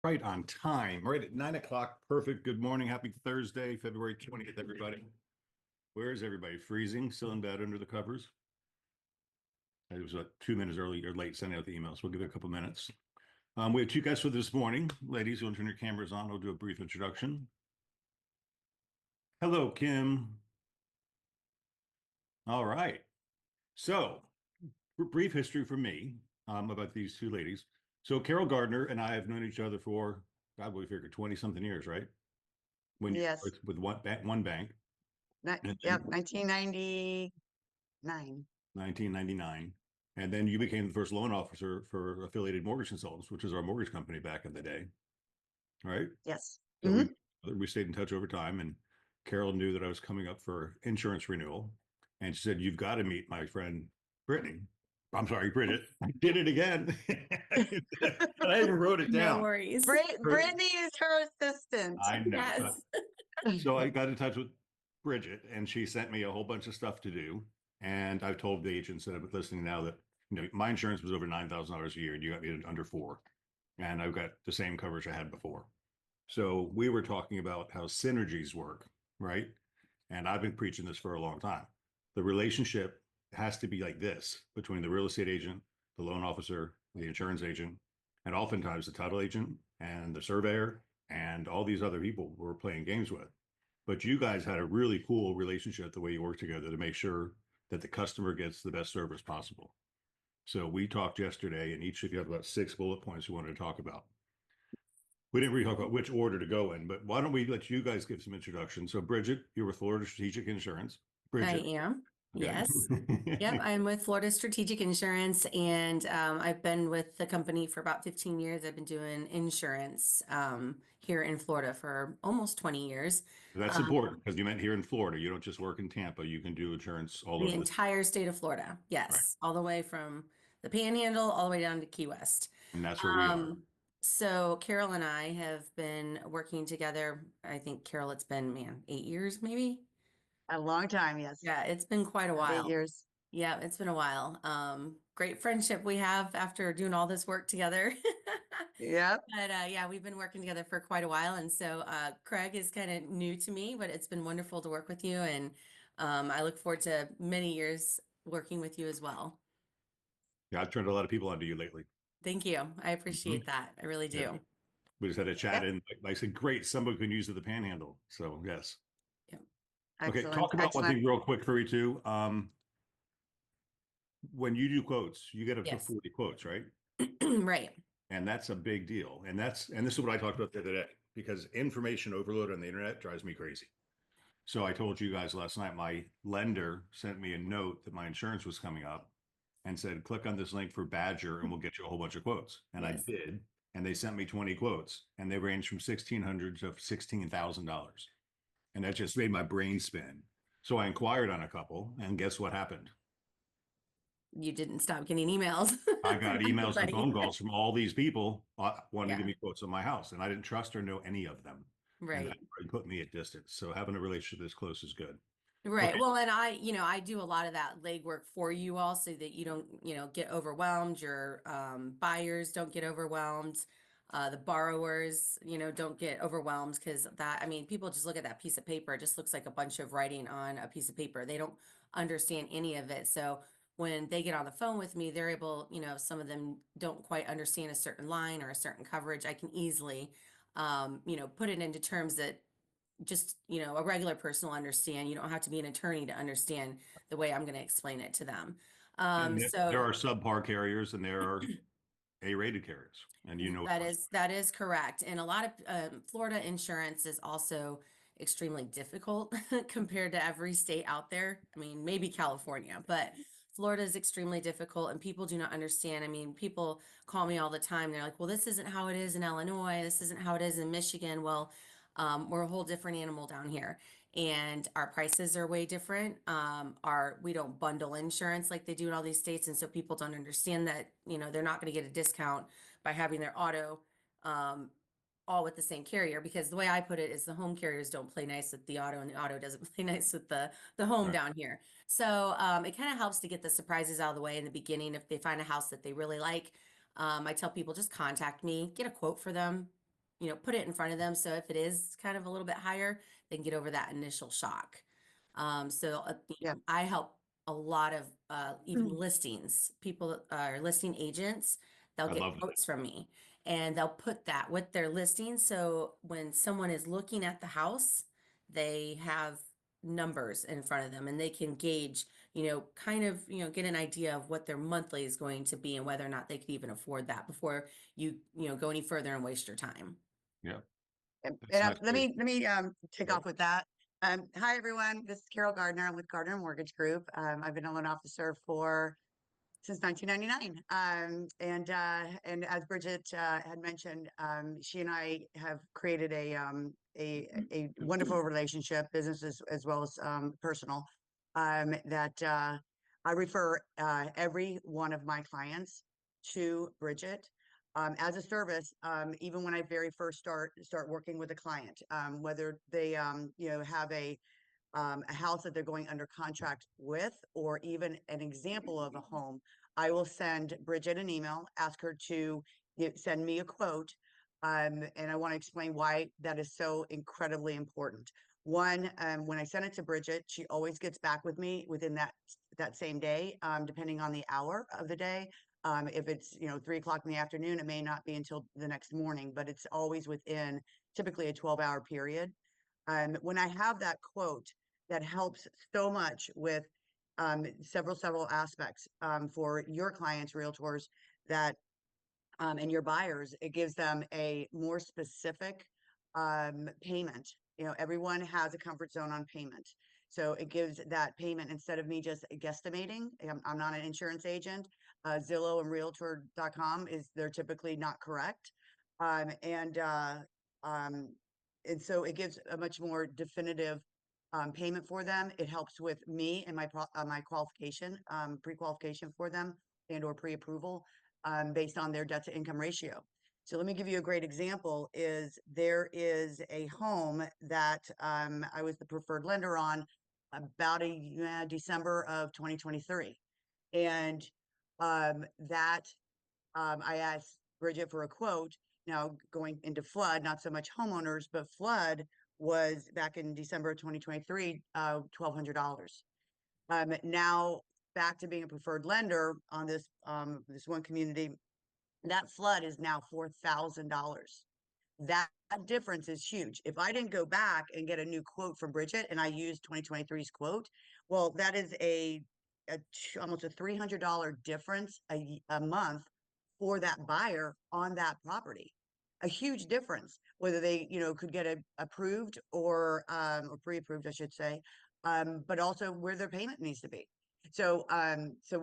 Right on time, right at 9 o'clock. Perfect. Good morning. Happy Thursday, February 20th, everybody. Where is everybody? Freezing? Still in bed under the covers? It was 2 minutes early or late sending out the emails. We'll give it a couple minutes. We have two guests for this morning. Ladies, you want to turn your cameras on? I'll do a brief introduction. Hello, Kim. All right. So, brief history for me about these two ladies. So, Carole Gardner and I have known each other for, God, we figured 20 something years, right? When you Yes. with one bank. Yep, 1999. 1999. And then you became the first loan officer for Affiliated Mortgage Consultants, which is our mortgage company back in the day. Right. Yes. So we stayed in touch over time. And Carole knew that I was coming up for insurance renewal. And she said, "You've got to meet my friend Brittany." I'm sorry, Bridget. I did it again. I even wrote it down. No worries. Brittany is her assistant. I know. Yes. So I got in touch with Bridget and she sent me a whole bunch of stuff to do. And I've told the agents that I'm listening now that, my insurance was over $9,000 a year and you got me under $4,000. And I've got the same coverage I had before. So we were talking about how synergies work, right? And I've been preaching this for a long time. The relationship has to be like this between the real estate agent, the loan officer, the insurance agent, and oftentimes the title agent and the surveyor and all these other people we're playing games with. But you guys had a really cool relationship the way you work together to make sure that the customer gets the best service possible. So we talked yesterday, and each of you have about 6 bullet points we wanted to talk about. We didn't really talk about which order to go in, but why don't we let you guys give some introductions? So Bridget, you're with Florida Strategic Insurance. Bridget. I am. Okay. Yes. Yep. I'm with Florida Strategic Insurance, and I've been with the company for about 15 years. I've been doing insurance here in Florida for almost 20 years. That's important because you meant here in Florida. You don't just work in Tampa. You can do insurance all over The entire state of Florida. Yes. All the way from the Panhandle all the way down to Key West. And that's where we are. So Carole and I have been working together. I think, Carole, it's been, 8 years maybe. A long time, yes. Yeah, it's been quite a while. 8 years. Yeah, it's been a while. Great friendship we have after doing all this work together. Yep. But yeah, we've been working together for quite a while. And so Craig is kind of new to me, but it's been wonderful to work with you. And I look forward to many years working with you as well. Yeah, I've turned a lot of people onto you lately. Thank you. I appreciate that. I really do. Yeah. We just had a chat and I said, great, somebody can use the Panhandle. So yes. Okay, Excellent. talk about one Excellent. thing real quick for you too. When you do quotes, you get up to Yes. 40 quotes, right? Right. And that's a big deal. And this is what I talked about the other day, because information overload on the internet drives me crazy. So I told you guys last night, my lender sent me a note that my insurance was coming up and said, click on this link for Badger and we'll get you a whole bunch of quotes. And Yes. I did. And they sent me 20 quotes and they range from $1,600 to $16,000. And that just made my brain spin. So I inquired on a couple and guess what happened? You didn't stop getting emails. I got emails and Everybody. phone calls from all these people wanting to Yeah. give me quotes on my house. And I didn't trust or know any of them. And Right. that put me at distance. So having a relationship this close is good. Right. Okay. Well, and I do a lot of that legwork for you all so that you don't, get overwhelmed. Your buyers don't get overwhelmed. The borrowers, don't get overwhelmed because people just look at that piece of paper. It just looks like a bunch of writing on a piece of paper. They don't understand any of it. So when they get on the phone with me, they're able, some of them don't quite understand a certain line or a certain coverage. I can easily, put it into terms that just, a regular person will understand. You don't have to be an attorney to understand the way I'm going to explain it to them. And So there are subpar carriers and there are A-rated carriers. And that is correct. And a lot of Florida insurance is also extremely difficult compared to every state out there. I mean, maybe California, but Florida is extremely difficult and people do not understand. I mean, people call me all the time. They're like, well, this isn't how it is in Illinois. This isn't how it is in Michigan. Well, we're a whole different animal down here. And our prices are way different. We don't bundle insurance like they do in all these states. And so people don't understand that, they're not going to get a discount by having their auto all with the same carrier, because the way I put it is the home carriers don't play nice with the auto and the auto doesn't play nice with the home down here. So it kind of helps to get the surprises out of the way in the beginning. If they find a house that they really like, I tell people just contact me, get a quote for them. put it in front of them. So if it is kind of a little bit higher, they can get over that initial shock. Yeah. I help a lot of even Mm. listings, people are listing agents, they'll I get love that. quotes from me and they'll put that with their listing. So when someone is looking at the house, they have numbers in front of them and they can gauge, kind of, get an idea of what their monthly is going to be and whether or not they could even afford that before you go any further and waste your time. Yeah. And That's nice. let me kick Yep. off with that. Hi everyone, this is Carole Gardner. I'm with Gardner Mortgage Group. I've been a loan officer since 1999. And as Bridget had mentioned, she and I have created a wonderful relationship, business as well as personal. That I refer every one of my clients to Bridget. As a service, even when I very first start working with a client, whether they have a house that they're going under contract with, or even an example of a home, I will send Bridget an email, ask her to send me a quote. And I want to explain why that is so incredibly important. One, when I send it to Bridget, she always gets back with me within that same day, depending on the hour of the day. If it's 3 o'clock in the afternoon, it may not be until the next morning, but it's always within typically a 12-hour period. When I have that quote, that helps so much with several aspects for your clients, realtors, that and your buyers. It gives them a more specific payment. Everyone has a comfort zone on payment. So it gives that payment instead of me just guesstimating. I'm not an insurance agent. Zillow and Realtor.com they're typically not correct. Um, and uh, um, and so it gives a much more definitive payment for them. It helps with me and my qualification, pre-qualification for them and/or pre-approval based on their debt to income ratio. So let me give you a great example. There is a home that I was the preferred lender on about December of 2023, and that I asked Bridget for a quote. Now going into flood, not so much homeowners, but flood was back in December of 2023, $1,200. Now back to being a preferred lender on this one community, that flood is now $4,000. That difference is huge. If I didn't go back and get a new quote from Bridget and I used 2023's quote, well, that is almost a $300 difference a month for that buyer on that property. A huge difference, whether they, could get approved or pre-approved, I should say, but also where their payment needs to be. So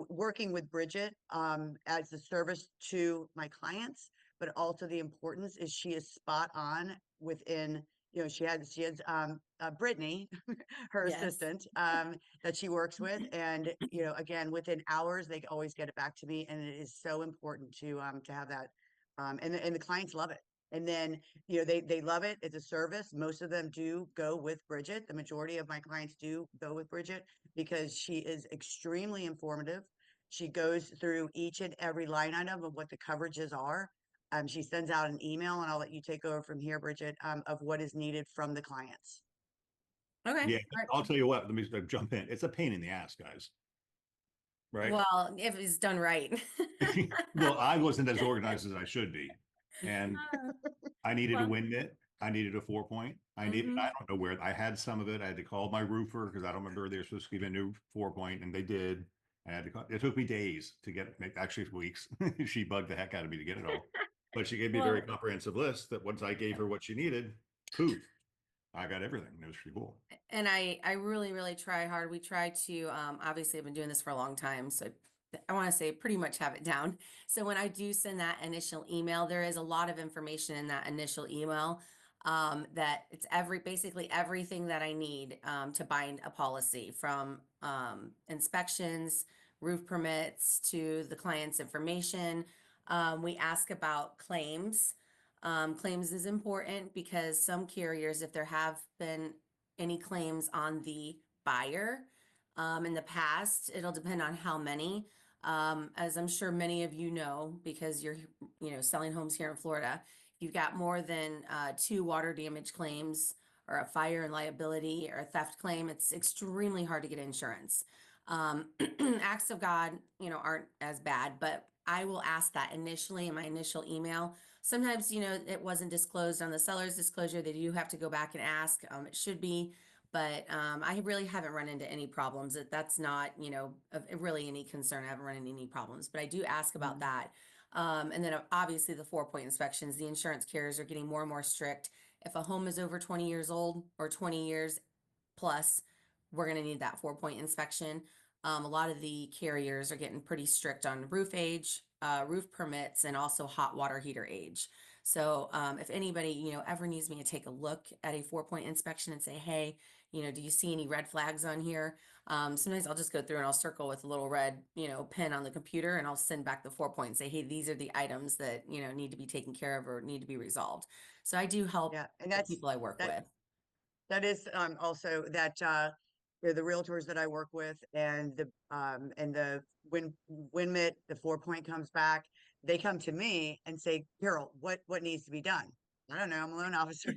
working with Bridget as a service to my clients, but also the importance is she is spot on within, she has Brittany, her Yes. assistant, that she works with. And, again, within hours, they always get it back to me. And it is so important to have that. And the clients love it. And then, they love it. It's a service. Most of them do go with Bridget. The majority of my clients do go with Bridget because she is extremely informative. She goes through each and every line item of what the coverages are. She sends out an email, and I'll let you take over from here, Bridget, of what is needed from the clients. Okay. Yeah, All right. I'll tell you what, let me jump in. It's a pain in the ass, guys. Right? Well, if it's done right. Well, I wasn't as organized as I should be. And I needed a Well, wind mitt. I needed a 4-point. I mhm. don't know where I had some of it. I had to call my roofer because I don't remember they were supposed to give me a new 4-point, and they did. It took me days to get it, actually weeks. She bugged the heck out of me to get it all. But she gave me a very Well, comprehensive list that once I gave her what she needed, poof, I got everything. It was pretty cool. and I really try hard. We try to, obviously I've been doing this for a long time, so I want to say pretty much have it down. So when I do send that initial email, there is a lot of information in that initial email, that it's basically everything that I need, to bind a policy, from, inspections, roof permits, to the client's information. We ask about claims. Claims is important because some carriers, if there have been any claims on the buyer in the past, it'll depend on how many. As I'm sure many of you know, because you're selling homes here in Florida, if you've got more than 2 water damage claims or a fire and liability or a theft claim, it's extremely hard to get insurance. Acts of God, aren't as bad, but I will ask that initially in my initial email. Sometimes, it wasn't disclosed on the seller's disclosure. They do have to go back and ask. It should be, but I really haven't run into any problems. That's not, really any concern. I haven't run into any problems, but I do ask about that. And then obviously the 4-point inspections, the insurance carriers are getting more and more strict. If a home is over 20 years old or 20 years plus, we're going to need that 4-point inspection. A lot of the carriers are getting pretty strict on roof age, roof permits, and also hot water heater age. So if anybody, ever needs me to take a look at a 4-point inspection and say, hey, do you see any red flags on here? Sometimes I'll just go through and I'll circle with a little red, pen on the computer, and I'll send back the 4-point and say, hey, these are the items that, need to be taken care of or need to be resolved. So I do help Yeah, and the people I work that with. that is also that the realtors that I work with and when WinMit, the 4-point comes back, they come to me and say, Carole, what needs to be done? I don't know, I'm a loan officer.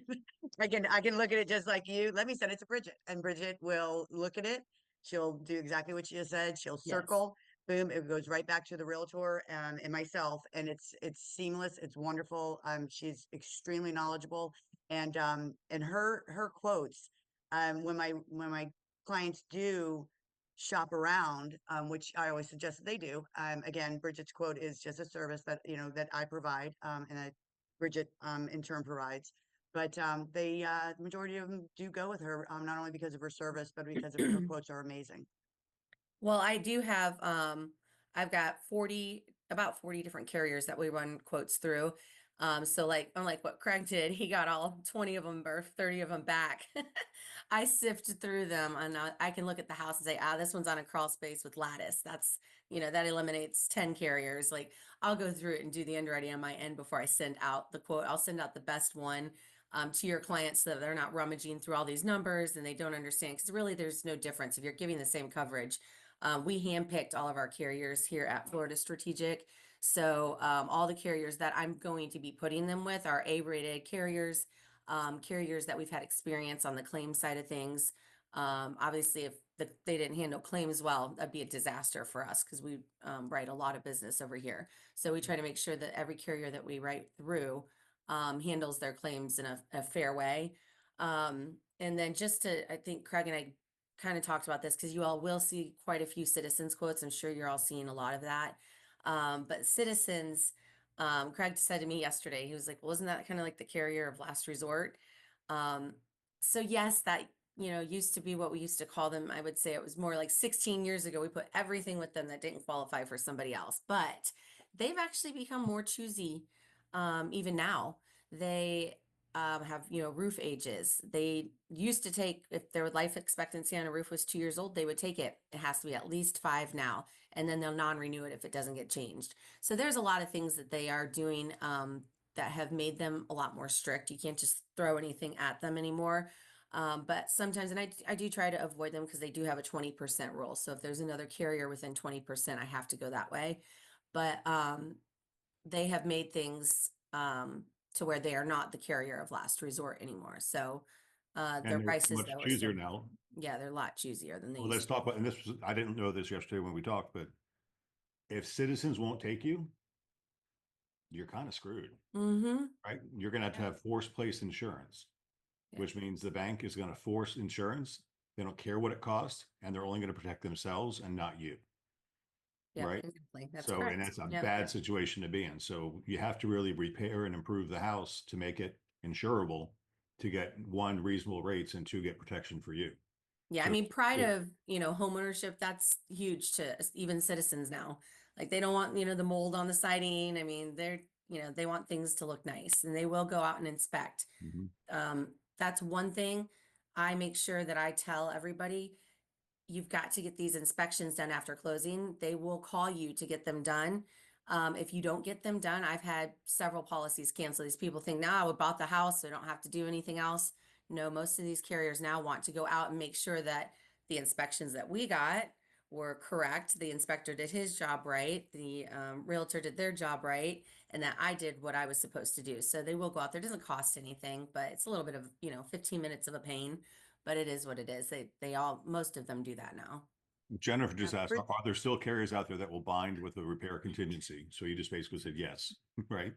I can look at it just like you. Let me send it to Bridget, and Bridget will look at it. She'll do exactly what she just said. She'll Yes. circle, boom, it goes right back to the realtor and myself, and it's seamless. It's wonderful. She's extremely knowledgeable, and her quotes, when my clients do shop around, which I always suggest that they do. Again, Bridget's quote is just a service that that I provide, and that Bridget in turn provides. But the majority of them do go with her, not only because of her service, but because of her quotes are amazing. Well, I do have, I've got about 40 different carriers that we run quotes through. So like, unlike what Craig did, he got all 20 of them or 30 of them back. I sift through them, and I can look at the house and say, this one's on a crawl space with lattice. That's, that eliminates 10 carriers. Like, I'll go through it and do the underwriting on my end before I send out the quote. I'll send out the best one to your clients so that they're not rummaging through all these numbers and they don't understand, because really there's no difference if you're giving the same coverage. We handpicked all of our carriers here at Florida Strategic. So all the carriers that I'm going to be putting them with are A-rated carriers, carriers that we've had experience on the claim side of things. Obviously, if they didn't handle claims well, that'd be a disaster for us, because we write a lot of business over here. So we try to make sure that every carrier that we write through handles their claims in a fair way. And then I think Craig and I kind of talked about this, because you all will see quite a few Citizens quotes. I'm sure you're all seeing a lot of that. But Citizens, Craig said to me yesterday, he was like, well, isn't that kind of like the carrier of last resort? So yes, that, used to be what we used to call them. I would say it was more like 16 years ago. We put everything with them that didn't qualify for somebody else, but they've actually become more choosy. Even now, they have, roof ages. They used to take, if their life expectancy on a roof was 2 years old, they would take it. It has to be at least 5 now, and then they'll non-renew it if it doesn't get changed. So there's a lot of things that they are doing that have made them a lot more strict. You can't just throw anything at them anymore. But sometimes, and I do try to avoid them, because they do have a 20% rule. So if there's another carrier within 20%, I have to go that way. But they have made things to where they are not the carrier of last resort anymore. So their And they're prices, much though, are choosier still, now. yeah, they're a lot choosier than they Well, used let's to. talk about, and I didn't know this yesterday when we talked, but if Citizens won't take you, you're kind of screwed, Mm-hmm. right? You're going to have forced place insurance, Yeah. which means the bank is going to force insurance. They don't care what it costs, and they're only going to protect themselves and not you. Yeah, Right. exactly. That's So, correct. and that's a Yeah. bad situation to be in. So you have to really repair and improve the house to make it insurable, to get one, reasonable rates, and two, get protection for you. Yeah, I So mean, pride of, home ownership, that's huge to even Citizens now. Like, they don't want, the mold on the siding. I mean, they want things to look nice, and they will go out and inspect. Mhm. That's one thing I make sure that I tell everybody. You've got to get these inspections done after closing. They will call you to get them done. If you don't get them done, I've had several policies cancel. These people think, now I bought the house, so I don't have to do anything else. No, most of these carriers now want to go out and make sure that the inspections that we got were correct. The inspector did his job right. The realtor did their job right, and that I did what I was supposed to do. So they will go out there. It doesn't cost anything, but it's a little bit of, 15 minutes of a pain, but it is what it is. Most of them do that now. Jennifer just asked, Brid- are there still carriers out there that will bind with a repair contingency? So you just basically said yes, right?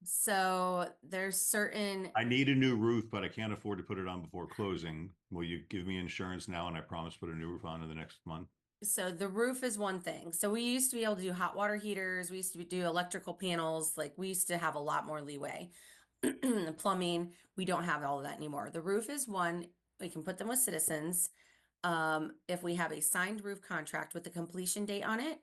So there's certain, I need a new roof, but I can't afford to put it on before closing. Will you give me insurance now? And I promise to put a new roof on in the next month. so the roof is one thing. So we used to be able to do hot water heaters. We used to do electrical panels. Like we used to have a lot more leeway. The plumbing, we don't have all of that anymore. The roof is one, we can put them with Citizens. If we have a signed roof contract with the completion date on it,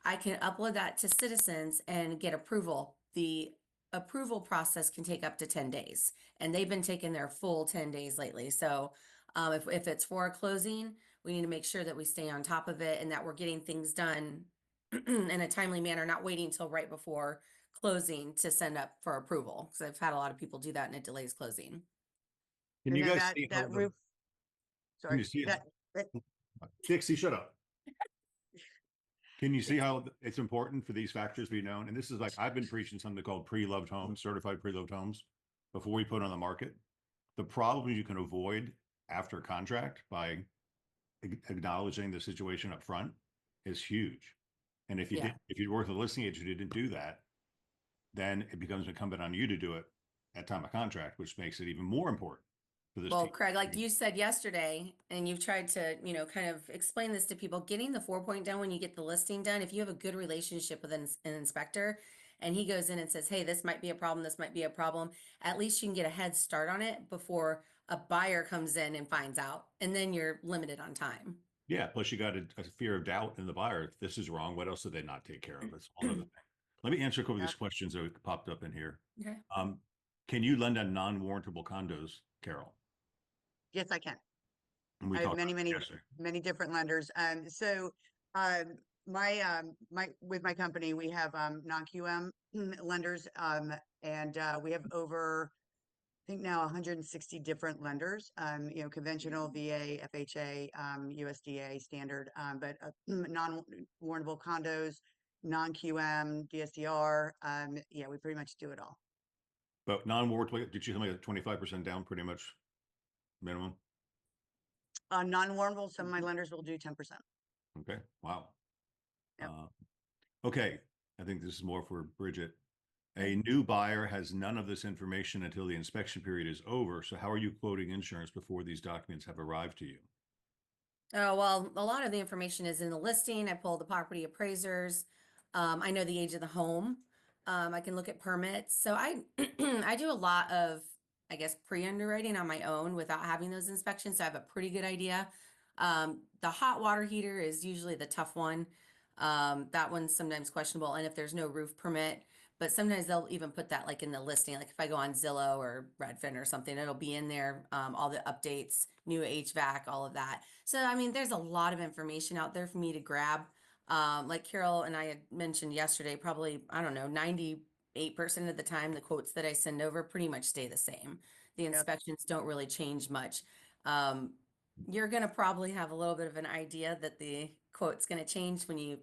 I can upload that to Citizens and get approval. The approval process can take up to 10 days, and they've been taking their full 10 days lately. So if it's for a closing, we need to make sure that we stay on top of it and that we're getting things done in a timely manner, not waiting until right before closing to send up for approval. Because I've had a lot of people do that and it delays closing. Can And you then guys see how that roof, can you sorry, see that, Dixie, shut up. Can you see how it's important for these factors to be known? And this is like, I've been preaching something called pre-loved homes, certified pre-loved homes, before we put on the market. The problem you can avoid after contract by acknowledging the situation up front is huge. And if you Yeah. if you work with a listing agent who didn't do that, then it becomes incumbent on you to do it at time of contract, which makes it even more important for this Well, team. Craig, like you said yesterday, and you've tried to, kind of explain this to people, getting the 4-point done when you get the listing done, if you have a good relationship with an inspector and he goes in and says, hey, this might be a problem, this might be a problem, at least you can get a head start on it before a buyer comes in and finds out, and then you're limited on time. Yeah, plus you got a fear of doubt in the buyer. If this is wrong, what else did they not take care of? That's all another thing. Let me answer a couple of these questions that popped up in here. Okay. Can you lend on non-warrantable condos, Carole? yes, I can. And we I have talked many, about it many, yesterday. many different lenders. With my company, we have non-QM lenders, and we have over, I think now 160 different lenders. Conventional, VA, FHA, USDA standard, but non-warrantable condos, non-QM, DSCR. Yeah, we pretty much do it all. But non-warrantable, did you tell me that 25% down pretty much minimum? Non-warrantable, some of my lenders will do 10%. Okay, wow. Yep. Okay, I think this is more for Bridget. A new buyer has none of this information until the inspection period is over. So how are you quoting insurance before these documents have arrived to you? Oh, well, a lot of the information is in the listing. I pulled the property appraisers. I know the age of the home. I can look at permits. So I I do a lot of, I guess, pre-underwriting on my own without having those inspections. So I have a pretty good idea. The hot water heater is usually the tough one. That one's sometimes questionable. And if there's no roof permit, but sometimes they'll even put that like in the listing. Like if I go on Zillow or Redfin or something, it'll be in there, all the updates, new HVAC, all of that. So, I mean, there's a lot of information out there for me to grab. Like Carole and I had mentioned yesterday, probably, I don't know, 98% of the time, the quotes that I send over pretty much stay the same. The inspections don't really change much. You're going to probably have a little bit of an idea that the quote's going to change when you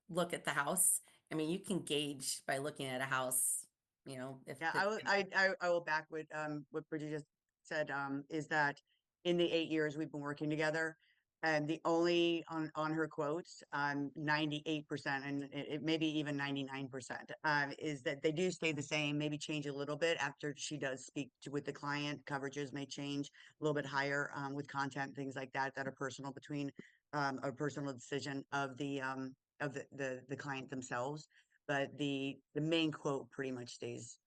look at the house. I mean, you can gauge by looking at a house, if Yeah, it's I will back what Bridget just said, is that in the 8 years we've been working together, and the only on her quotes, 98%, and it maybe even 99%, is that they do stay the same, maybe change a little bit after she does speak with the client. Coverages may change a little bit higher, with content, things like that, that are personal between, a personal decision of the client themselves. But the main quote pretty much stays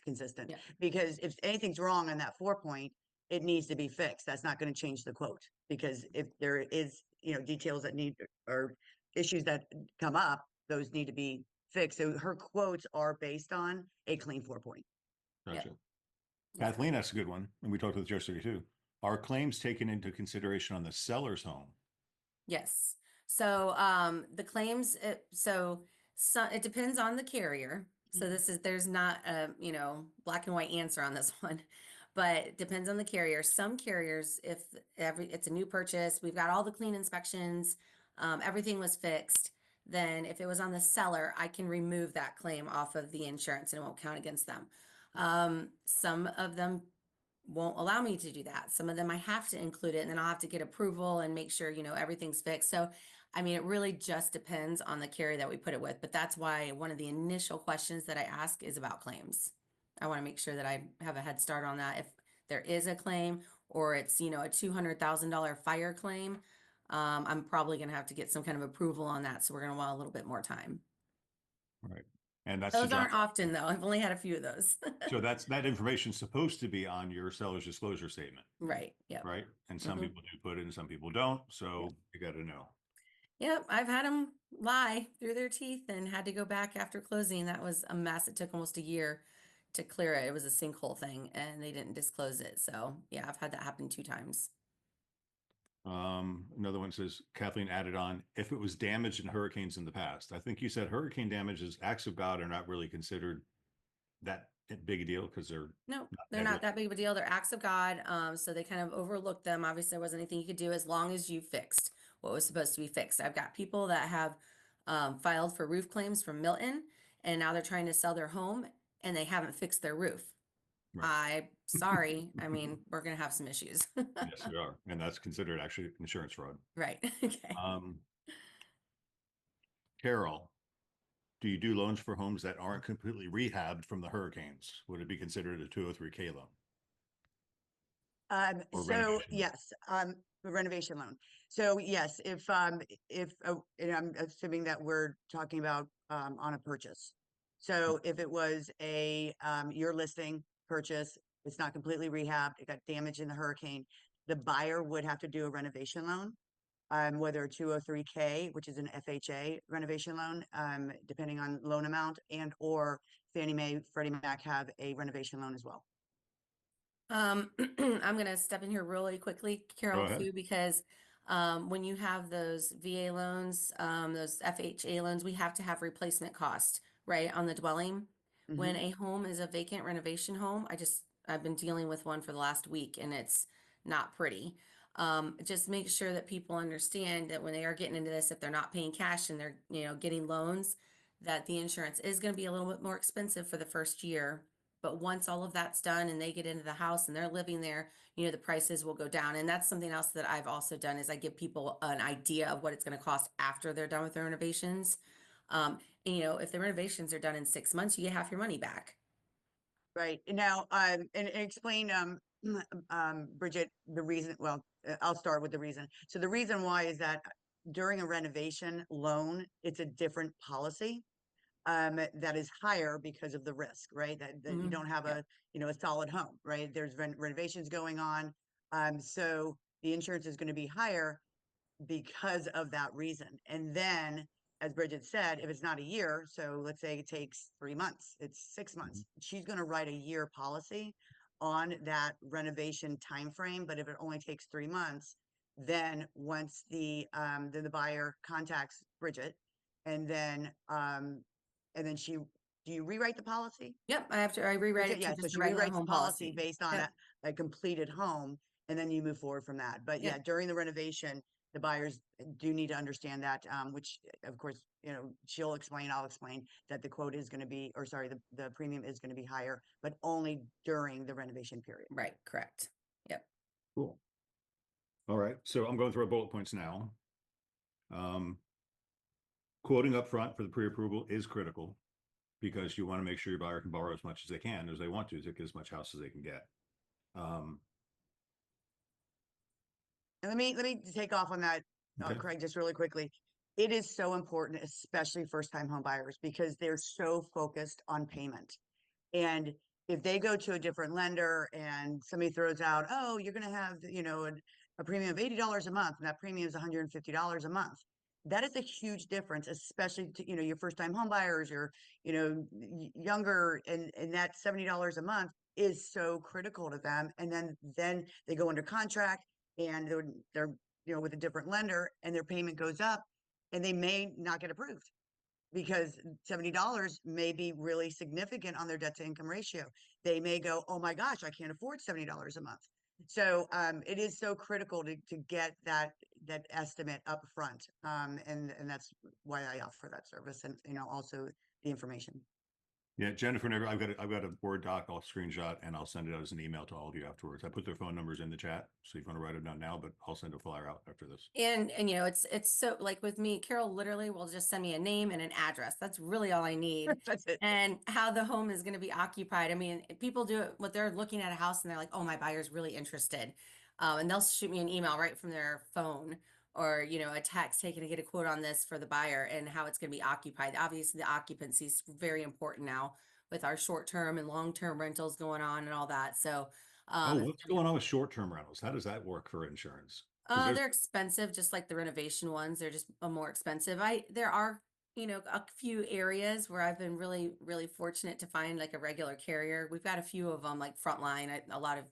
consistent. Yeah. Because if anything's wrong on that 4-point, it needs to be fixed. That's not going to change the quote, because if there is, details that need, or issues that come up, those need to be fixed. So her quotes are based on a clean 4-point. Gotcha. Yeah. Kathleen, that's a good one. And we talked with yesterday too. Are claims taken into consideration on the seller's home? Yes. So the claims, so it depends on the carrier. So there's not a, black and white answer on this one. but it depends on the carrier. Some carriers, if it's a new purchase, we've got all the clean inspections, everything was fixed, then if it was on the seller, I can remove that claim off of the insurance and it won't count against them. Some of them won't allow me to do that. Some of them I have to include it, and then I'll have to get approval and make sure, everything's fixed. So, I mean, it really just depends on the carrier that we put it with. But that's why one of the initial questions that I ask is about claims. I want to make sure that I have a head start on that. If there is a claim or it's, a $200,000 fire claim, I'm probably going to have to get some kind of approval on that. So we're going to want a little bit more time. Right. And that's Those aren't often though. I've only had a few of those. so that information's supposed to be on your seller's disclosure statement, Right. Yeah. right? And some Mhm. people do put it and some people don't. So you got to know. Yep, I've had them lie through their teeth and had to go back after closing. That was a mess. It took almost a year to clear it. It was a sinkhole thing and they didn't disclose it. So yeah, I've had that happen 2 times. Another one says Kathleen added on, if it was damaged in hurricanes in the past. I think you said hurricane damages, acts of God, are not really considered that big a deal because they're No, they're not that big of a deal. They're acts of God. So they kind of overlooked them. Obviously, there wasn't anything you could do as long as you fixed what was supposed to be fixed. I've got people that have filed for roof claims from Milton, and now they're trying to sell their home and they haven't fixed their roof. Right. Sorry. I mean, we're going to have some issues. Yes, they are. And that's considered actually insurance fraud. Right. Okay. Carole, do you do loans for homes that aren't completely rehabbed from the hurricanes? Would it be considered a 203K loan? Or So renovation? yes, the renovation loan. So yes, if and I'm assuming that we're talking about on a purchase. So if it was a your listing purchase, it's not completely rehabbed, it got damaged in the hurricane, the buyer would have to do a renovation loan. Whether 203K, which is an FHA renovation loan, depending on loan amount, and or Fannie Mae, Freddie Mac have a renovation loan as well. I'm going to step in here really quickly, Carol, ahead. too, because when you have those VA loans, those FHA loans, we have to have replacement cost, right, on the dwelling. When a home is a vacant renovation home, I've been dealing with one for the last week and it's not pretty. Just make sure that people understand that when they are getting into this, if they're not paying cash and they're, getting loans, that the insurance is going to be a little bit more expensive for the first year. But once all of that's done and they get into the house and they're living there, the prices will go down. And that's something else that I've also done is I give people an idea of what it's going to cost after they're done with their renovations. And, if the renovations are done in 6 months, you get half your money back. Right. Now, and explain, Bridget, the reason, well, I'll start with the reason. So the reason why is that during a renovation loan, it's a different policy. That is higher because of the risk, right? That you don't have a solid home, right? There's renovations going on. So the insurance is going to be higher because of that reason. And then, as Bridget said, if it's not a year, so let's say it takes 3 months, it's 6 months, she's going to write a year policy on that renovation time frame. But if it only takes 3 months, then once the buyer contacts Bridget, and then she, do you rewrite the policy? Yep, I rewrite it Yeah, to so just she a regular rewrites the home policy policy. based on Yep. a completed home, and then you move forward from that. But yeah, Yep. during the renovation, the buyers do need to understand that, which of course, she'll explain, I'll explain that the quote is going to be, or sorry, the premium is going to be higher, but only during the renovation period. Right, correct. Yep. Cool. All right. So I'm going through our bullet points now. Quoting up front for the pre-approval is critical because you want to make sure your buyer can borrow as much as they can, as they want to get as much house as they can get. And let me take off on that, Okay. Craig, just really quickly. It is so important, especially first-time home buyers, because they're so focused on payment. And if they go to a different lender and somebody throws out, oh, you're going to have, a premium of $80 a month, and that premium is $150 a month. That is a huge difference, especially to, your first-time home buyers, your, younger, and that $70 a month is so critical to them. And then they go under contract and they're with a different lender and their payment goes up and they may not get approved. because $70 may be really significant on their debt to income ratio. They may go, oh my gosh, I can't afford $70 a month. So it is so critical to get that estimate up front. And that's why I offer that service, and also the information. Yeah, Jennifer, I've got a Word doc, I'll screenshot and I'll send it out as an email to all of you afterwards. I put their phone numbers in the chat, so if you want to write it down now, but I'll send a flyer out after this. And it's so, like with me, Carol literally will just send me a name and an address. That's really all I need. That's it. And how the home is going to be occupied. I mean, people do it, what they're looking at a house and they're like, oh, my buyer's really interested. And they'll shoot me an email right from their phone, or, a text, hey, can I get a quote on this for the buyer and how it's going to be occupied. Obviously the occupancy is very important now with our short-term and long-term rentals going on and all that. So, Oh, what's going on with short-term rentals? How does that work for insurance? they're expensive, just like the renovation ones. They're just more expensive. There are, a few areas where I've been really, really fortunate to find like a regular carrier. We've got a few of them, like Frontline. A lot of,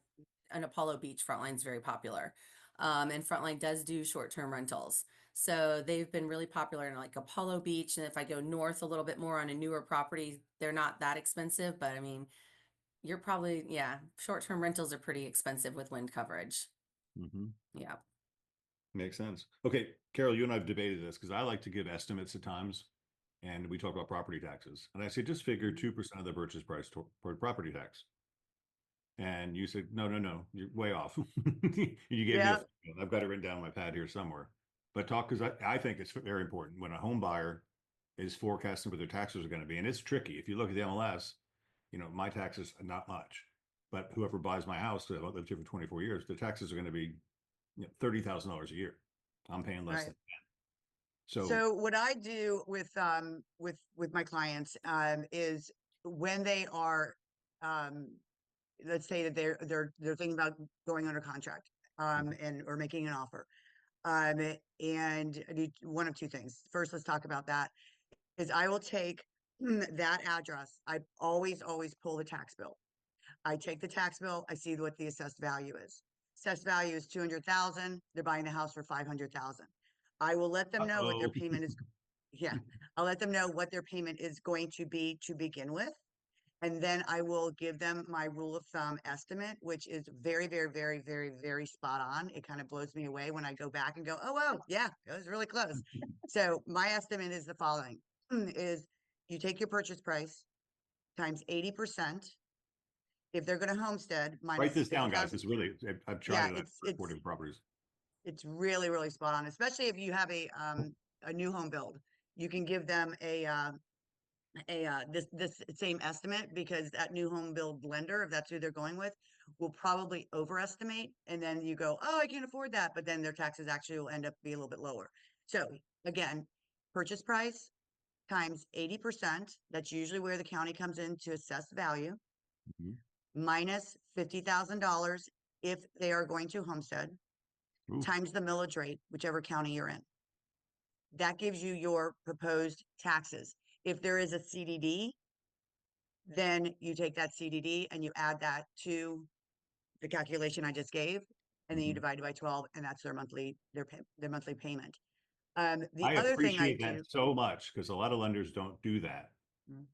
an Apollo Beach Frontline is very popular. And Frontline does do short-term rentals. So they've been really popular in like Apollo Beach. And if I go north a little bit more on a newer property, they're not that expensive, but I mean, you're probably, short-term rentals are pretty expensive with wind coverage. Yeah. Makes sense. Okay, Carol, you and I have debated this because I like to give estimates at times, and we talk about property taxes. And I say, just figure 2% of the purchase price toward property tax. And you said, no, you're way off. You gave me I've got it written down on my pad here somewhere. But because I think it's very important when a home buyer is forecasting what their taxes are going to be. And it's tricky. If you look at the MLS, my taxes are not much. But whoever buys my house, I've lived here for 24 years, the taxes are going to be $30,000 a year. I'm paying less than that. So what I do with my clients is when they are let's say that they're thinking about going under contract and or making an offer. And I do one of two things. First, let's talk about that. Is I will take that address. I always pull the tax bill. I take the tax bill. I see what the assessed value is. Assessed value is 200,000. They're buying the house for 500,000. I will let them know what their payment is. Yeah, I'll let them know what their payment is going to be to begin with. And then I will give them my rule of thumb estimate, which is very, very, very, very, very spot on. It kind of blows me away when I go back and go, oh, wow, yeah, it was really close. So my estimate is the following, is you take your purchase price times 80%. If they're going to homestead, minus write this down, guys. It's really, I've tried it on recording properties. It's really, really spot on, especially if you have a new home build. You can give them this same estimate, because that new home build lender, if that's who they're going with, will probably overestimate. And then you go, oh, I can't afford that. But then their taxes actually will end up being a little bit lower. So again, purchase price times 80%. That's usually where the county comes in to assess value. Minus $50,000 if they are going to homestead. Ooh. Times the millage rate, whichever county you're in. That gives you your proposed taxes. If there is a CDD, then you take that CDD and you add that to the calculation I just gave, and then you divide it by 12, and that's their monthly payment. The other thing I do so much, because a lot of lenders don't do that.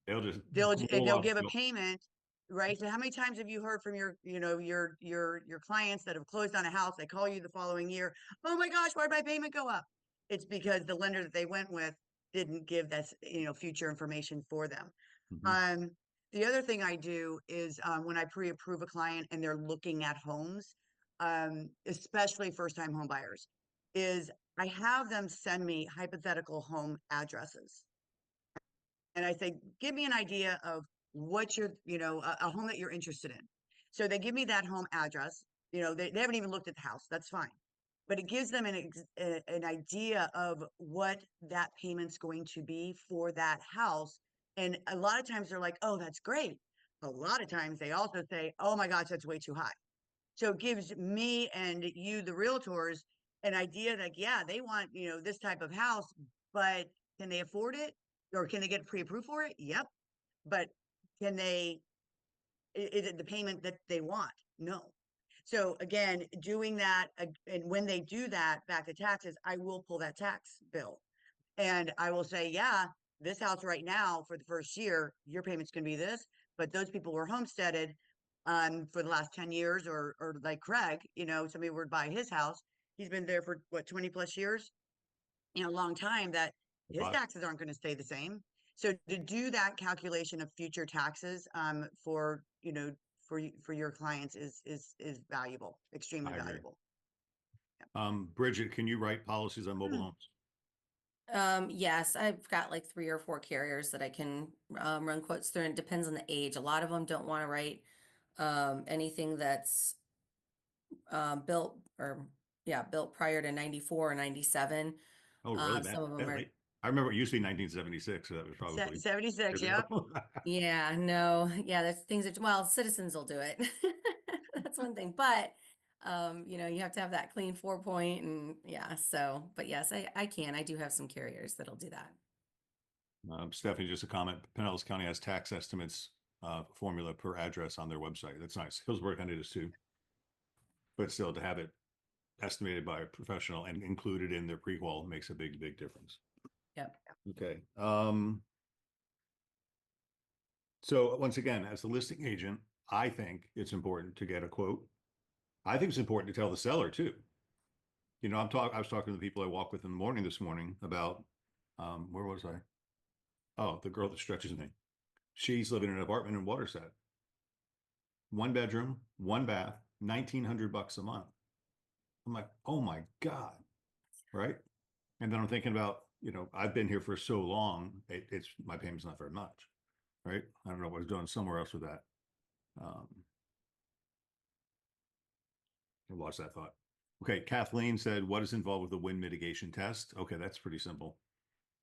They'll give a payment, right? So how many times have you heard from your clients that have closed on a house? They call you the following year. Oh my gosh, why did my payment go up? It's because the lender that they went with didn't give that future information for them. The other thing I do is when I pre-approve a client and they're looking at homes, especially first-time home buyers, is I have them send me hypothetical home addresses. And I say, give me an idea of what you're, a home that you're interested in. So they give me that home address. They haven't even looked at the house. That's fine. But it gives them an idea of what that payment's going to be for that house. And a lot of times they're like, oh, that's great. A lot of times they also say, oh my gosh, that's way too high. So it gives me and you, the realtors, an idea that, yeah, they want, this type of house, but can they afford it? Or can they get pre-approved for it? Yep. But is it the payment that they want? No. So again, doing that, and when they do that back to taxes, I will pull that tax bill and I will say, yeah, this house right now for the first year, your payment's gonna be this, but those people were homesteaded for the last 10 years, or like Craig, somebody were to buy his house. He's been there for what, 20 plus years, a long time, that his But taxes aren't going to stay the same. So to do that calculation of future taxes for for your clients is valuable, extremely I agree. valuable. Bridget, can you write policies on mobile homes? Yes, I've got like 3 or 4 carriers that I can run quotes through, and it depends on the age. A lot of them don't want to write anything that's built built prior to 94 or 97. Oh, really? Some of them That are, late? I remember it used to be 1976, so that was probably 76, years yep. ago. yeah, no, yeah, that's things that, well, citizens will do it. That's one thing, but you have to have that clean 4-point, and yeah, so, but yes, I can. I do have some carriers that'll do that. Stephanie, just a comment. Pinellas County has tax estimates formula per address on their website. That's nice. Hillsborough County does too. But still, to have it estimated by a professional and included in their pre-qual makes a big, big difference. Yep. Okay. So once again, as a listing agent, I think it's important to get a quote. I think it's important to tell the seller too. I was talking to the people I walked with in the morning this morning about, where was I? Oh, the girl that stretches me. She's living in an apartment in Waterside. 1 bedroom, 1 bath, $1,900 a month. I'm like, oh my God. Right. And then I'm thinking about, I've been here for so long, it's my payment's not very much. Right. I don't know what I was doing somewhere else with that. I lost that thought. Okay. Kathleen said, what is involved with the wind mitigation test? Okay. That's pretty simple.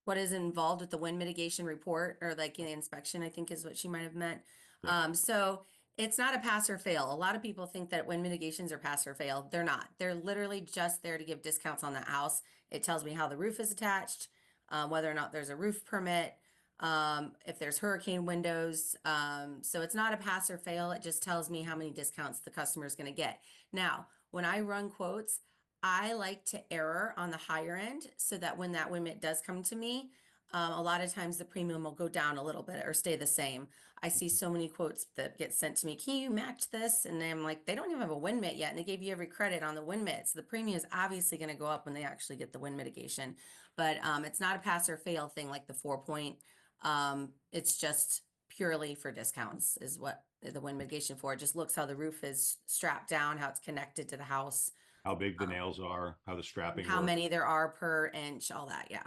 What is involved with the wind mitigation report, or like the inspection, I think is what she might have meant. Yeah. So it's not a pass or fail. A lot of people think that wind mitigations are pass or fail. They're not. They're literally just there to give discounts on the house. It tells me how the roof is attached, whether or not there's a roof permit, if there's hurricane windows. So it's not a pass or fail. It just tells me how many discounts the customer is going to get. Now, when I run quotes, I like to error on the higher end so that when that limit does come to me, a lot of times the premium will go down a little bit or stay the same. I see so many quotes that get sent to me. Can you match this? And I'm like, they don't even have a wind mitt yet, and they gave you every credit on the wind mitt. So the premium is obviously going to go up when they actually get the wind mitigation. But it's not a pass or fail thing like the 4-point. It's just purely for discounts is what the wind mitigation for. It just looks how the roof is strapped down, how it's connected to the house. How big the nails are, how the strapping How works. many there are per inch, all that. Yeah.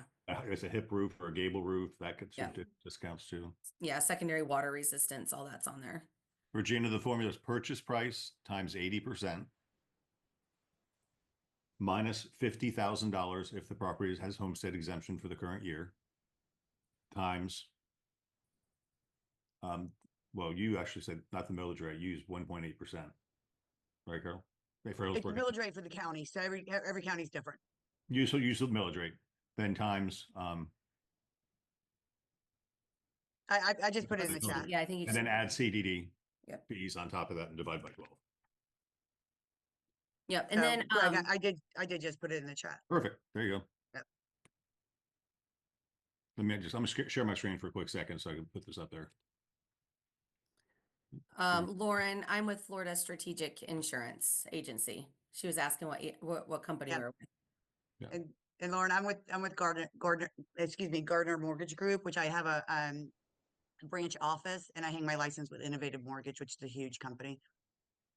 It's a hip roof or a gable roof that could Yeah. discounts too. Yeah. Secondary water resistance, all that's on there. Regina, the formula is purchase price times 80% minus $50,000 if the property has homestead exemption for the current year times, well, you actually said not the millage rate, you used 1.8%. Right, Carole? It's the millage rate for the county, so every county is different. Use the millage rate, then times, I just put it in the chat. Yeah, I think you and then add CDD Yep. fees on top of that and divide by 12. Yep. And So, then Greg, I did just put it in the chat. Perfect. There you go. Yep. I'm gonna share my screen for a quick second so I can put this up there. Lauren, I'm with Florida Strategic Insurance Agency. She was asking what company Yep. we're with. Yeah. And Lauren, I'm with Gardner Mortgage Group, which I have a branch office, and I hang my license with Innovative Mortgage, which is a huge company.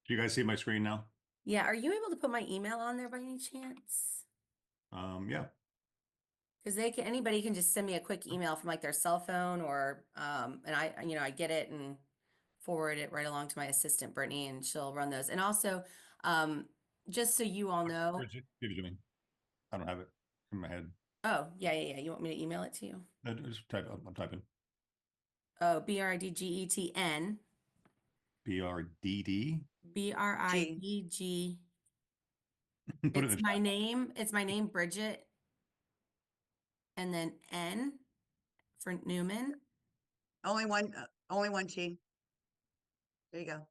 Do you guys see my screen now? Yeah. Are you able to put my email on there by any chance? Yeah. Because anybody can just send me a quick email from like their cell phone, or and I get it and forward it right along to my assistant Brittany, and she'll run those. And also, just so you all know. Bridget, give it to me. I don't have it in my head. Oh, yeah. You want me to email it to you? No, just type. I'm typing. Oh, BRIDGETN. BRDD. BRIDG. Put it in It's the my chat. name. It's my name, Bridget. And then N for Neumann. Only one T. There you go.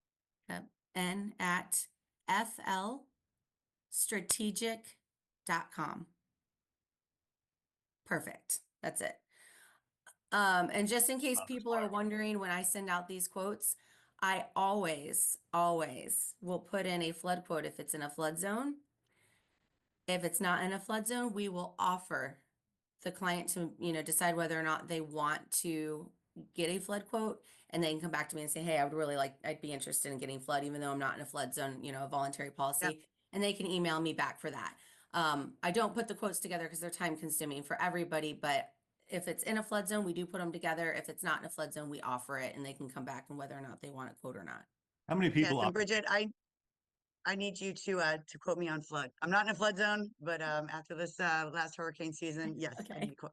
Yep. N at flstrategic.com. Perfect. That's it. And just in case Not this people are fire. wondering, when I send out these quotes, I always will put in a flood quote if it's in a flood zone. If it's not in a flood zone, we will offer the client to, decide whether or not they want to get a flood quote, and they can come back to me and say, hey, I'd be interested in getting flood, even though I'm not in a flood zone, a voluntary Yep. policy, and they can email me back for that. I don't put the quotes together because they're time consuming for everybody, but if it's in a flood zone, we do put them together. If it's not in a flood zone, we offer it, and they can come back and whether or not they want a quote or not. How many Yes, people and opt? Bridget, I need you to quote me on flood. I'm not in a flood zone, but after this last hurricane season, yes, I Okay, need a quote.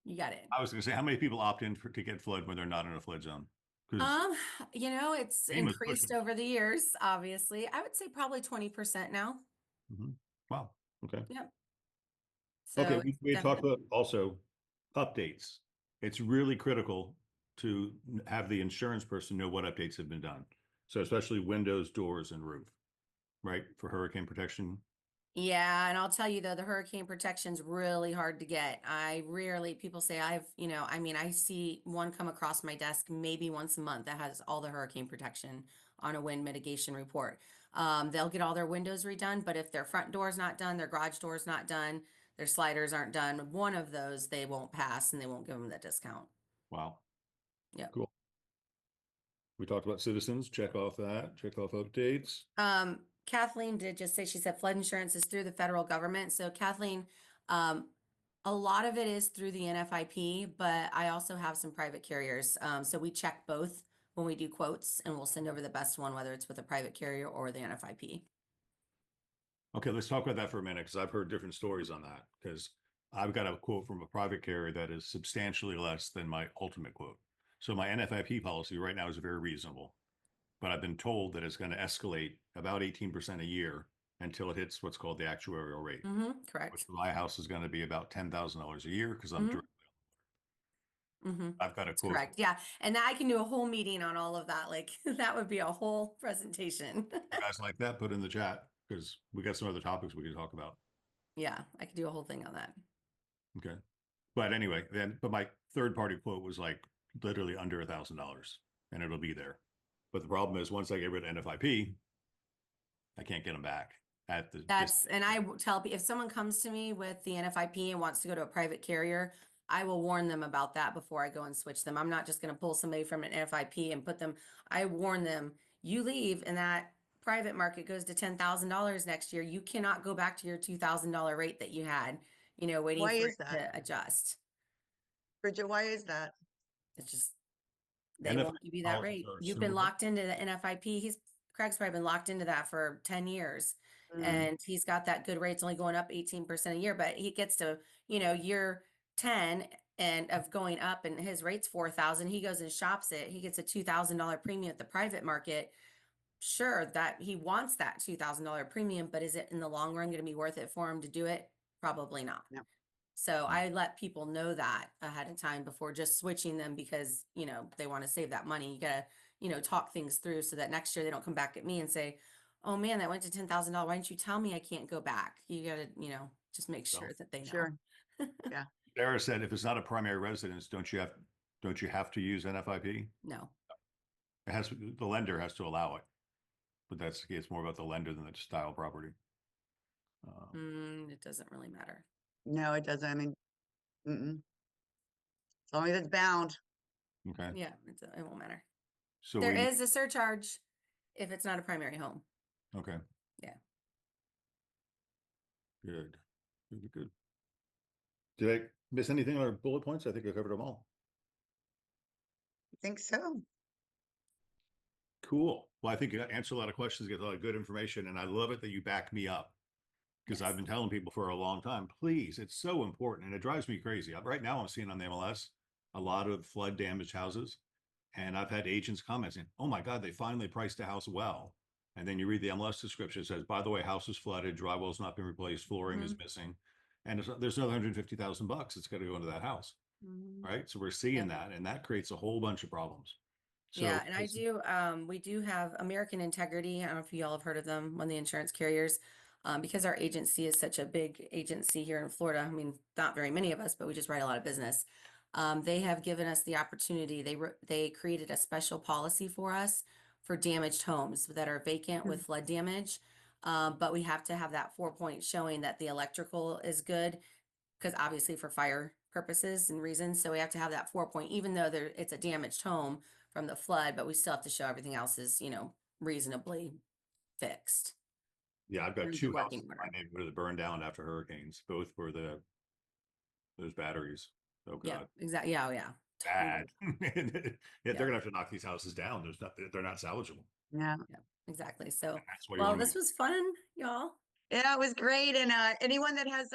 you got it. I was going to say, how many people opt in to get flood when they're not in a flood zone? Because Um, it's FEMA's increased pushing. over the years, obviously. I would say probably 20% now. Mhm. Wow. Okay. Yep. Okay. So it's We had talked definitely, about also updates. It's really critical to have the insurance person know what updates have been done. So especially windows, doors, and roof, right? For hurricane protection. yeah. And I'll tell you though, the hurricane protection's really hard to get. People say I see one come across my desk maybe once a month that has all the hurricane protection on a wind mitigation report. They'll get all their windows redone, but if their front door's not done, their garage door's not done, their sliders aren't done, one of those they won't pass and they won't give them the discount. Wow. Yep. Cool. We talked about citizens. Check off that. Check off updates. Kathleen did just say, she said flood insurance is through the federal government. So Kathleen, um, a lot of it is through the NFIP, but I also have some private carriers. So we check both when we do quotes, and we'll send over the best one, whether it's with a private carrier or the NFIP. Okay, let's talk about that for a minute because I've heard different stories on that. Because I've got a quote from a private carrier that is substantially less than my ultimate quote. So my NFIP policy right now is very reasonable, but I've been told that it's going to escalate about 18% a year until it hits what's called the actuarial rate, which Correct. for my house is going to be about $10,000 a year because I'm Mm-hmm. Mm-hmm. I've got a That's quote. correct. Yeah. And I can do a whole meeting on all of that. Like that would be a whole presentation. You guys like that? Put in the chat because we got some other topics we can talk about. Yeah, I could do a whole thing on that. Okay. But anyway, but my third party quote was like literally under $1,000 and it'll be there. But the problem is once I get rid of NFIP, I can't get them back at the And I tell people, if someone comes to me with the NFIP and wants to go to a private carrier, I will warn them about that before I go and switch them. I'm not just going to pull somebody from an NFIP and put them, I warn them, you leave and that private market goes to $10,000 next year. You cannot go back to your $2,000 rate that you had, waiting Why for is it that? to adjust. Bridget, why is that? It's just, they NFIP won't give you that policies rate. are You've been super- locked into the NFIP. Craig's probably been locked into that for 10 years. Mm, And he's got that good rates only going up 18% a year, but he gets to, year 10 and of going up and his rate's 4,000, he goes and shops it. He gets a $2,000 premium at the private market. Sure, that he wants that $2,000 premium, but is it in the long run going to be worth it for him to do it? Probably not. no. So I let people know that ahead of time before just switching them because, they want to save that money. You gotta, talk things through so that next year they don't come back at me and say, oh man, that went to $10,000. Why didn't you tell me I can't go back? You gotta, just make sure that they know. Sure. Yeah. Sarah said, if it's not a primary residence, don't you have to use NFIP? No. The lender has to allow it, but it's more about the lender than the style property. It doesn't really matter. No, it doesn't. I mean, as long as it's bound. Okay. Yeah, it won't matter. So There is a surcharge if it's not a primary home. okay. Yeah. Good. Good. Did I miss anything on our bullet points? I think I covered them all. I think so. Cool. Well, I think you answered a lot of questions, get a lot of good information, and I love it that you back me up because I've been telling people for a long time, please, it's so important. And it drives me crazy. Right now I'm seeing on the MLS a lot of flood damaged houses. And I've had agents commenting, oh my God, they finally priced a house well. And then you read the MLS description, it says, by the way, house is flooded, drywall's not been replaced, flooring is missing. And there's another $150,000 that's got to go into that house. Right. So we're seeing that, and that creates a whole bunch of problems. So, yeah, and we do have American Integrity. I don't know if you all have heard of them, one of the insurance carriers. Because our agency is such a big agency here in Florida. I mean, not very many of us, but we just write a lot of business. They have given us the opportunity. They created a special policy for us for damaged homes that are vacant with flood damage. But we have to have that 4 point showing that the electrical is good, because obviously for fire purposes and reasons. So we have to have that 4 point, even though it's a damaged home from the flood, but we still have to show everything else is, reasonably fixed. Yeah, I've got Or two working houses in order. my neighborhood that burned down after hurricanes. Both were those batteries. Oh Yeah, God, exactly. Yeah, oh, yeah. bad. Totally. Yeah, they're gonna have to knock these houses down. They're not salvageable. Yeah. Exactly. So, That's why you well, want this to. was fun, y'all. Yeah, it was great. And anyone that has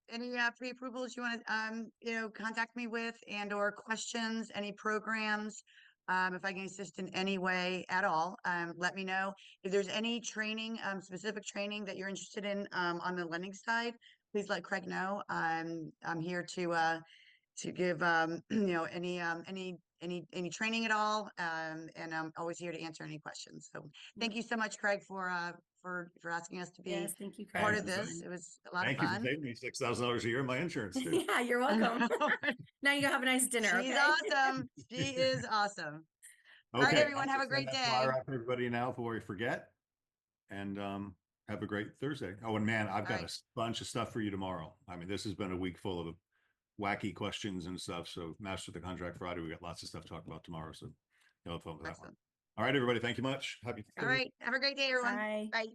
any pre-approvals you want to contact me with and or questions, any programs, if I can assist in any way at all, let me know. If there's any training, specific training that you're interested in on the lending side, please let Craig know. I'm here to give any training at all, and I'm always here to answer any questions. So thank you so much, Craig, for asking us to be Yes, thank you, part Craig. of It was this. fun. It was a lot of Thank you for fun. saving me $6,000 a year in my insurance too. Yeah, you're I welcome. know. Now you go have a nice dinner. She's Okay. awesome. She is awesome. All right, Okay, everyone, I'm have gonna a great send that day. flyer out to everybody now before we forget. And have a great Thursday. Oh, and man, I've got right. a bunch of stuff for you tomorrow. I mean, this has been a week full of wacky questions and stuff. So Master the Contract Friday, we got lots of stuff to talk about tomorrow. So you'll have fun with that one. Excellent. All right, everybody. Thank you much. Happy All right. Have a great day, everyone. Bye. Bye.